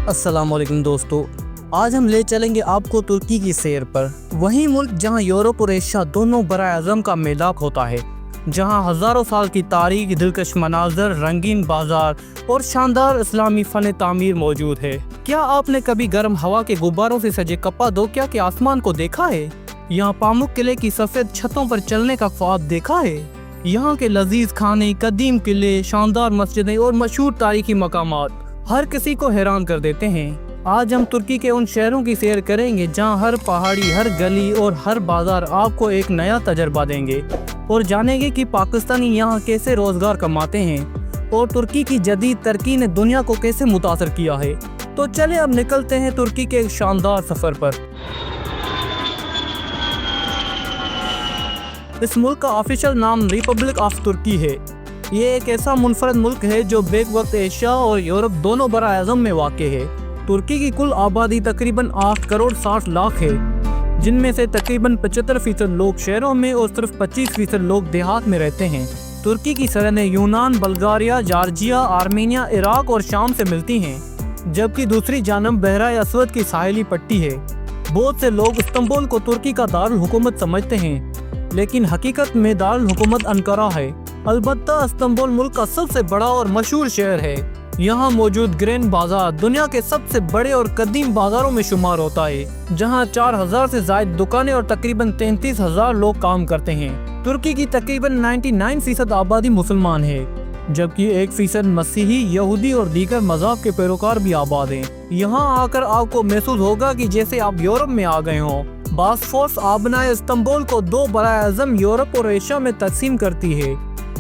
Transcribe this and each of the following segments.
अस्सलाम वालेकुम दोस्तों, आज हम ले चलेंगे आपको तुर्की की सैर पर। वही मुल्क जहां यूरोप और एशिया दोनों बराए-आज़म का मिलाप होता है, जहां हज़ारों साल की तारीख, दिलकश मनाज़र, रंगीन बाजार और शानदार इस्लामी फ़न तामीर मौजूद है। क्या आपने कभी गर्म हवा के गुब्बारों से सजे कप्पादोक्या के आसमान को देखा है? यहाँ पामुक किले की सफ़ेद छतों पर चलने का ख्वाब देखा है? यहाँ के लजीज खाने, कदीम किले, शानदार मस्जिदें और मशहूर तारीखी मकामात हर किसी को हैरान कर देते हैं। आज हम तुर्की के उन शहरों की सैर करेंगे जहां हर पहाड़ी, हर गली और हर बाजार आपको एक नया तजर्बा देंगे और जानेंगे कि पाकिस्तानी यहाँ कैसे रोजगार कमाते हैं और तुर्की की जदीद तरक्की ने दुनिया को कैसे मुतासर किया है। तो चले अब निकलते हैं तुर्की के एक शानदार सफर पर। इस मुल्क का ऑफिशियल नाम रिपब्लिक ऑफ तुर्की है। ये एक ऐसा मुनफरद मुल्क है जो बेक वक्त एशिया और यूरोप दोनों बराए-आज़म में वाक़े है। तुर्की की कुल आबादी तकरीबन 8 करोड़ 60 लाख है, जिनमें से तकरीबन 75% लोग शहरों में और सिर्फ 25% लोग देहात में रहते हैं। तुर्की की सरहदें यूनान, बुल्गारिया, जॉर्जिया, आर्मेनिया, इराक और शाम से मिलती हैं, जबकि दूसरी जानब बहरा अस्वद की साहिली पट्टी है। बहुत से लोग इस्तांबुल को तुर्की का दारुल हुकूमत समझते हैं, लेकिन हकीकत में दारुल हुकूमत अंकारा है। अलबत्ता इस्तांबुल मुल्क का सबसे बड़ा और मशहूर शहर है। यहाँ मौजूद ग्रैंड बाजार दुनिया के सबसे बड़े और कदीम बाजारों में शुमार होता है, जहाँ 4000 से ज़ायद दुकानें और तकरीबन 33,000 लोग काम करते हैं। तुर्की की तकरीबन 99% आबादी मुसलमान है, जबकि 1% मसीही, यहूदी और दीगर मज़हब के पैरोकार भी आबाद हैं। यहाँ आकर आपको महसूस होगा कि जैसे आप यूरोप में आ गए हों। बास्फोरस आबनाए इस्तांबुल को 2 बराए-आज़म यूरोप और एशिया में तकसीम करती है।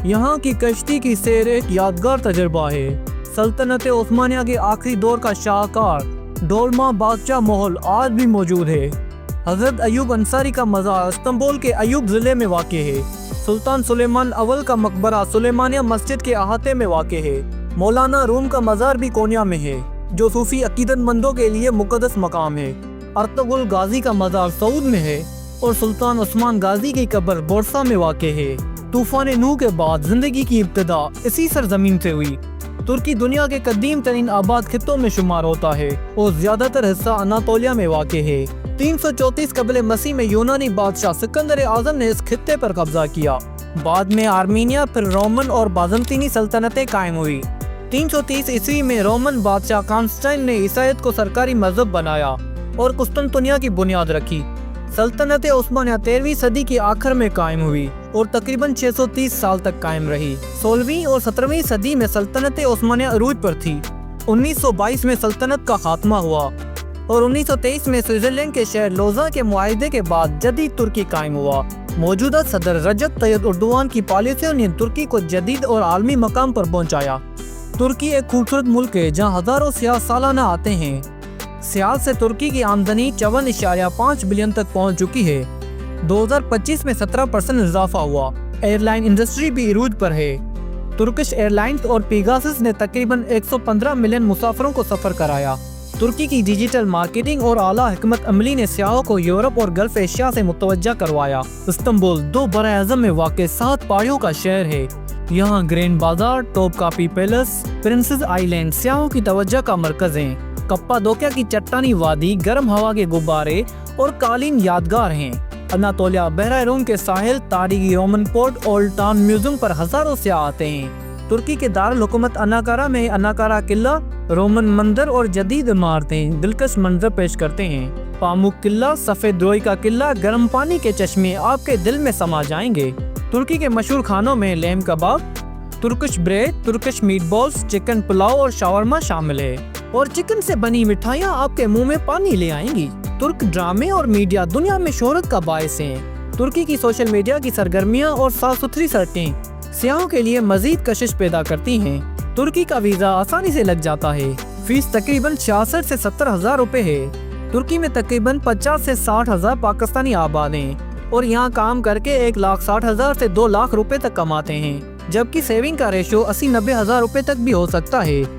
यहाँ की कश्ती की सैर एक यादगार तजर्बा है। सल्तनत ओस्मानिया के आखिरी दौर का शाहकार डोलमा बादशाह महल आज भी मौजूद है। हजरत अयूब अंसारी का मज़ार इस्तांबुल के अयूब ज़िले में वाक़े है। सुल्तान सुलेमान अव्वल का मकबरा सुलेमानिया मस्जिद के अहाते में वाक़े है। मौलाना रूम का मज़ार भी कोनिया में है, जो सूफी अकीदतमंदों के लिए मुक़द्दस मकाम है। अर्तुगरुल गाजी का मज़ार सऊद में है और सुल्तान उस्मान गाजी की कब्र बोर्सा में वाक़े है। तूफान नूह के बाद जिंदगी की इब्तिदा इसी सरजमीन से हुई। तुर्की दुनिया के कदीम तरीन आबाद खित्तों में शुमार होता है और ज्यादातर हिस्सा अनातोलिया में वाक़े है। 334 कबल मसीह में यूनानी बादशाह सिकंदर आज़म ने इस खित्ते पर कब्जा किया। बाद में आर्मीनिया, फिर रोमन और बाज़ंतीनी सल्तनतें कायम हुई। 330 ईस्वी में रोमन बादशाह कॉन्स्टेंटाइन ने ईसाईयत को सरकारी मजहब बनाया और कुस्तुनतुनिया की बुनियाद रखी। सल्तनत उस्मानिया 13वीं सदी के आखिर में कायम हुई और तकरीबन 630 साल तक कायम रही। 16वीं और 17वीं सदी में सल्तनत उस्मानिया अरूज पर थी। 1922 में सल्तनत का खात्मा हुआ और 1923 में स्विट्जरलैंड के शहर लोजा के मुआहदे के बाद जदीद तुर्की कायम हुआ। मौजूदा सदर रजब तय्यब एर्दोगान की पॉलिसियों ने तुर्की को जदीद और आलमी मकाम पर पहुँचाया। तुर्की एक खूबसूरत मुल्क है जहाँ हज़ारों सियाह सालाना आते हैं। सियाहत से तुर्की की आमदनी 54.5 बिलियन तक पहुंच चुकी है। 2025 में 17% इजाफा हुआ। एयरलाइन इंडस्ट्री भी इरूज पर है। तुर्किश एयरलाइंस और पेगासस ने तकरीबन 115 मिलियन मुसाफिरों को सफर कराया। तुर्की की डिजिटल मार्केटिंग और आला हिकमत अमली ने सियाहों को यूरोप और गल्फ एशिया से मुतवज्जा करवाया। इस्तांबुल 2 बराए-आज़म में वाक़े 7 पहाड़ियों का शहर है। यहाँ ग्रैंड बाजार, टॉपकापी पैलेस, प्रिंसेस आइलैंड सियाहों की तवज्जो का मरकज है। कप्पादोक्या की चट्टानी वादी, गर्म हवा के गुब्बारे और कालीन यादगार हैं। अनातोलिया, बहरा रूम के साहिल, तारीखी Roman port, old town museum पर हजारों से आते हैं। तुर्की के दारुल हुकूमत अनाकारा में अनाकारा किला, रोमन मंदिर और जदीद इमारतें दिलकश मंजर पेश करते हैं। पामुक किला, सफेद रोई का किला, गर्म पानी के चश्मे आपके दिल में समा जाएंगे। तुर्की के मशहूर खानों में लैम कबाब, Turkish bread, Turkish meatballs, chicken पुलाव और शावरमा शामिल है और चिकन से बनी मिठाइयाँ आपके मुंह में पानी ले आएंगी। तुर्क ड्रामे और मीडिया दुनिया में शोहरत का बायस हैं। तुर्की की सोशल मीडिया की सरगर्मियाँ और साफ सुथरी सड़कें सियाहों के लिए मजीद कशिश पैदा करती हैं। तुर्की का वीज़ा आसानी से लग जाता है। फीस तकरीबन 66 से 70 हजार रुपए है। तुर्की में तकरीबन 50 से 60 हजार पाकिस्तानी आबाद हैं और यहाँ काम करके 1,60,000 से 2 लाख रुपए तक कमाते हैं, जबकि सेविंग का रेशो 80-90 हजार रुपए तक भी हो सकता है।